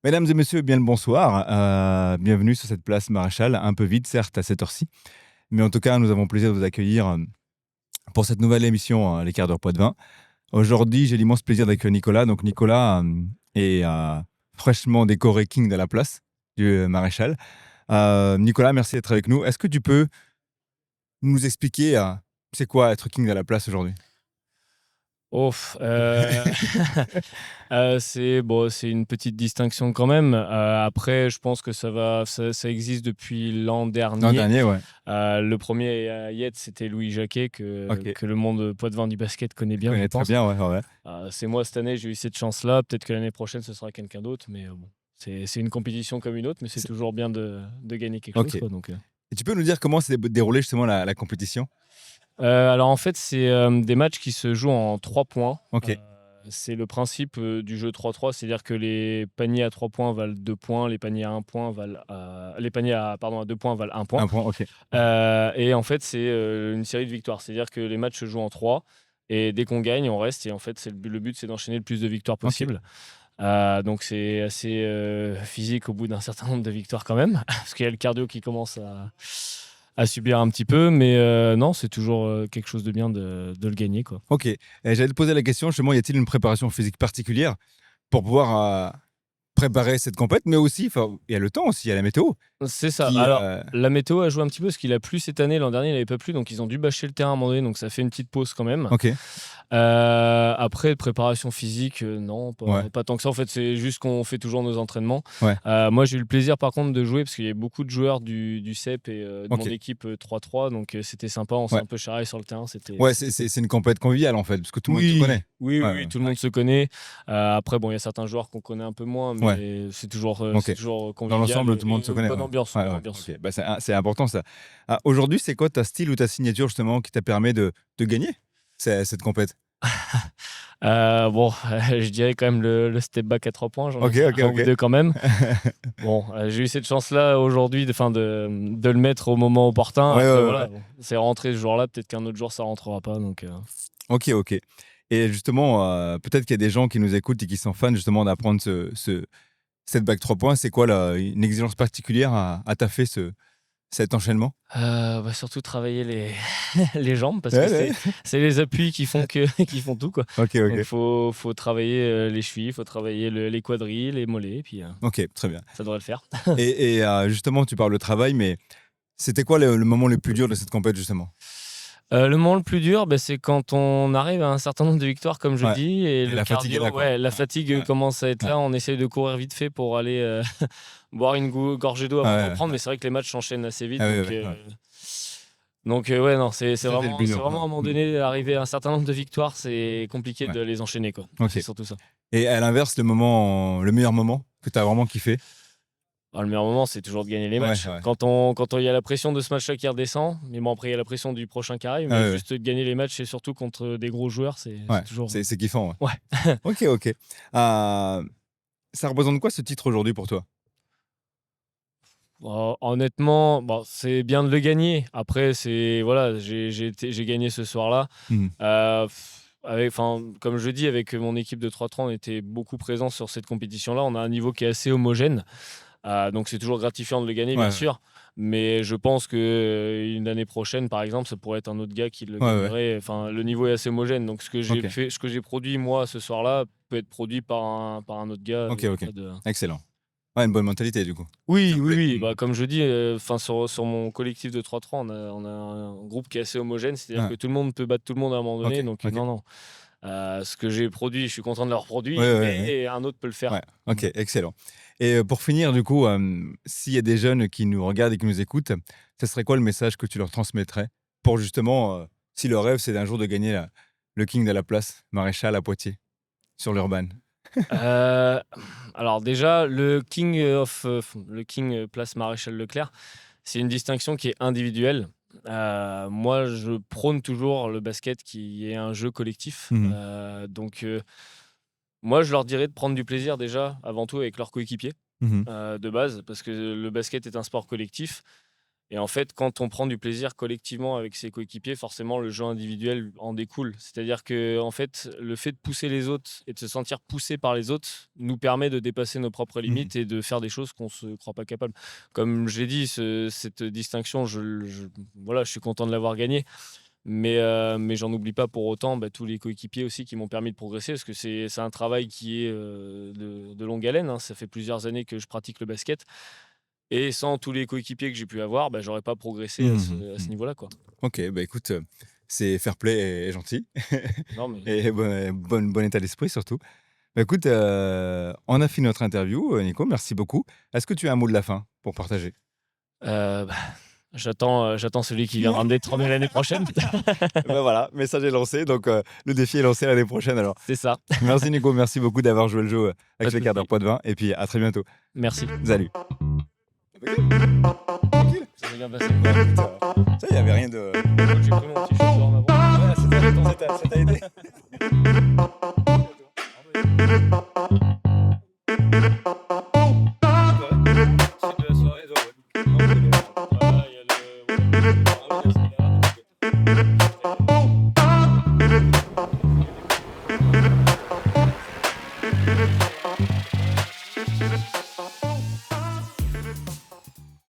Mesdames et messieurs, bien le bonsoir. Bienvenue sur cette place Maréchal, un peu vide certes à cette heure-ci, mais en tout cas nous avons le plaisir de vous accueillir pour cette nouvelle émission Les quarts d'heure poids de vin. Aujourd'hui j'ai l'immense plaisir d'accueillir Nicolas. Donc Nicolas est fraîchement décoré King de la place du Maréchal. Nicolas, merci d'être avec nous. Est-ce que tu peux nous expliquer c'est quoi être King de la place aujourd'hui? Ouf, c'est bon, c'est une petite distinction quand même. Après, je pense que ça existe depuis l'an L'an dernier. dernier, ouais. Le premier Yet, c'était Louis Jacquet, Ok. que le monde poids-de-vin du basket connaît Je bien, je connais très pense. bien, ouais, ouais. C'est moi cette année, j'ai eu cette chance-là. Peut-être que l'année prochaine, ce sera quelqu'un d'autre, mais bon, c'est une compétition comme une autre, mais c'est C'est- toujours bien de gagner quelque Ok. chose, quoi. Donc, Et tu peux nous dire comment s'est déroulée justement la compétition? Alors en fait, c'est des matchs qui se jouent en 3 points. Ok. C'est le principe du jeu 3-3, c'est-à-dire que les paniers à 3 points valent 2 points, les paniers à 1 point valent, les paniers à 2 points valent 1 point. Un point, ok. Et en fait, c'est une série de victoires, c'est-à-dire que les matchs se jouent en 3 et dès qu'on gagne, on reste et en fait, le but, c'est d'enchaîner le plus de victoires Ok. possible. Donc c'est assez physique au bout d'un certain nombre de victoires quand même, parce qu'il y a le cardio qui commence à subir un petit peu, mais non, c'est toujours quelque chose de bien de le gagner, quoi. Ok. Et j'allais te poser la question, justement, y a-t-il une préparation physique particulière pour pouvoir préparer cette compète, mais aussi, enfin, il y a le temps aussi, il y a la météo C'est ça. qui. Alors, la météo a joué un petit peu parce qu'il a plu cette année. L'an dernier, il n'avait pas plu, donc ils ont dû bâcher le terrain à un moment donné, donc ça fait une petite pause quand même. Ok. Après, préparation physique, non, Ouais. pas tant que ça. En fait, c'est juste qu'on fait toujours nos entraînements. Ouais. Moi, j'ai eu le plaisir, par contre, de jouer parce qu'il y avait beaucoup de joueurs du CEP et de Ok. mon équipe 3-3, donc c'était sympa. On s'est Ouais. un peu charré sur le terrain. C'était Ouais, c'était cool. c'est une compète conviviale en fait, parce que tout le monde te Oui, connaît. oui, oui, Ouais. oui, Ouais. tout le monde se connaît. Après, bon, il y a certains joueurs qu'on connaît un peu moins, Ouais. mais Ok. c'est toujours Dans convivial l'ensemble, tout le monde et se connaît. bonne Ouais. ambiance, Ouais, bonne ouais. ambiance. Ok. Bah, c'est important ça. Aujourd'hui, c'est quoi ta style ou ta signature justement qui t'a permis de gagner cette compète? Bon, je dirais quand même le step back à 3 points, j'en ai Ok, fait ok, un ou ok. 2 quand même. Bon, j'ai eu cette chance-là aujourd'hui de le mettre au moment opportun. Ouais, ouais, Après ouais, voilà, ouais. bon, c'est rentré ce jour-là, peut-être qu'un autre jour ça rentrera pas donc Ok, ok. Et justement, peut-être qu'il y a des gens qui nous écoutent et qui sont fans justement d'apprendre cette bague 3 points. C'est quoi une exigence particulière à taffer cet enchaînement? bah, surtout travailler les les jambes parce que Ouais, ouais. c'est les appuis qui font qui font tout, quoi. Ok, Donc ok. faut travailler, les chevilles, faut travailler les quadris, les mollets et puis, Ok, très bien. ça devrait le faire. Justement, tu parles de travail, mais c'était quoi le moment le plus dur de cette compète justement? Le moment le plus dur, bah, c'est quand on arrive à un certain nombre de victoires, comme je Ouais. dis, et Et le la fatigue est cardio, là, quoi. ouais, la Ouais, fatigue ouais, commence à être ouais, là. On essaye de courir vite fait pour aller boire une gorgée d'eau ouais, avant de ouais, reprendre, mais ouais. c'est vrai que les matchs s'enchaînent assez vite, Ah ouais, ouais, ouais. donc ouais, non, c'est Ça, c'est le vraiment, plus c'est dur, vraiment quoi. à un moment Mm. donné, arriver à un certain nombre de victoires, c'est compliqué Ouais. de les enchaîner, quoi. Ok. C'est surtout ça. Et à l'inverse, le meilleur moment que tu as vraiment kiffé? Alors, le meilleur moment, c'est toujours de gagner les Ouais, matchs. ouais. Quand il y a la pression de ce match-là qui redescend, mais bon, après, il y a la pression du prochain qui arrive, Ah mais ouais, ouais. juste de gagner les matchs, et surtout contre des gros joueurs, Ouais, c'est toujours. c'est kiffant, ouais. Ouais. Ok, ok. Ça représente quoi ce titre aujourd'hui pour toi? Honnêtement, bon, c'est bien de le gagner. Après, voilà, j'ai gagné ce soir-là. Mhm. Comme je dis, avec mon équipe de 3-3, on était beaucoup présents sur cette compétition-là. On a un niveau qui est assez homogène. Donc c'est toujours gratifiant de le gagner, Ouais, bien ouais. sûr. Mais je pense que une année prochaine, par exemple, ça pourrait être un autre gars qui le Ouais, ouais. gagnerait. Enfin, le niveau est assez homogène. Donc Ok, ce que j'ai produit moi ce soir-là peut être produit par un autre gars. ok, Il y a ok. pas de. Excellent. Ouais, une bonne mentalité du coup. Ça Oui, me oui, plaît. oui. Mhm. Bah, comme je dis, sur mon collectif de 3-3, on a un groupe qui est assez homogène. C'est-à-dire Ouais. que tout le monde peut battre tout le monde à un moment Ok, donné. Donc, ok. non, non. Ce que j'ai produit, je suis content de l'avoir Ouais, produit, ouais, ouais. mais un autre peut le Ouais, faire. ok, Mm. excellent. Et pour finir, du coup, s'il y a des jeunes qui nous regardent et qui nous écoutent, ce serait quoi le message que tu leur transmettrais pour justement, si le rêve c'est d'un jour de gagner le King de la place Maréchal à Poitiers, sur l'Urban? Euh, alors déjà, le King Place Maréchal Leclerc, c'est une distinction qui est individuelle. Moi, je prône toujours le basket qui est un jeu collectif. Mhm. Moi, je leur dirais de prendre du plaisir déjà, avant tout, avec leurs coéquipiers Mhm. de base, parce que le basket est un sport collectif. Et en fait, quand on prend du plaisir collectivement avec ses coéquipiers, forcément, le jeu individuel en découle. C'est-à-dire que, en fait, le fait de pousser les autres et de se sentir poussé par les autres nous permet de dépasser nos propres Mmh. limites et de faire des choses qu'on ne se croit pas capable. Comme je l'ai dit, cette distinction, voilà, je suis content de l'avoir gagnée. Mais j'en oublie pas pour autant tous les coéquipiers aussi qui m'ont permis de progresser, parce que c'est un travail qui est de longue haleine, hein. Ça fait plusieurs années que je pratique le basket. Et sans tous les coéquipiers que j'ai pu avoir, j'aurais pas progressé à Mmh ce mh. niveau-là, quoi. OK, bah, écoute, c'est fair play et gentil Non, mais et bon état d'esprit surtout. Bah, écoute, on a fini notre interview, Nico, merci beaucoup. Est-ce que tu as un mot de la fin pour partager? heu, bah, j'attends celui qui viendra me détrôner l'année prochaine. Bah, voilà, message est lancé, donc le défi est lancé l'année prochaine alors. C'est ça. Merci Nico, merci beaucoup d'avoir joué le jeu, Pas avec de les quarts d'heure souci. poids de vin et puis à très bientôt. Merci. Salut. Ça s'est bien passé. Ça, il y avait rien de J'ai pris mon t-shirt pour m'avoir. voilà, ça t'a aidé.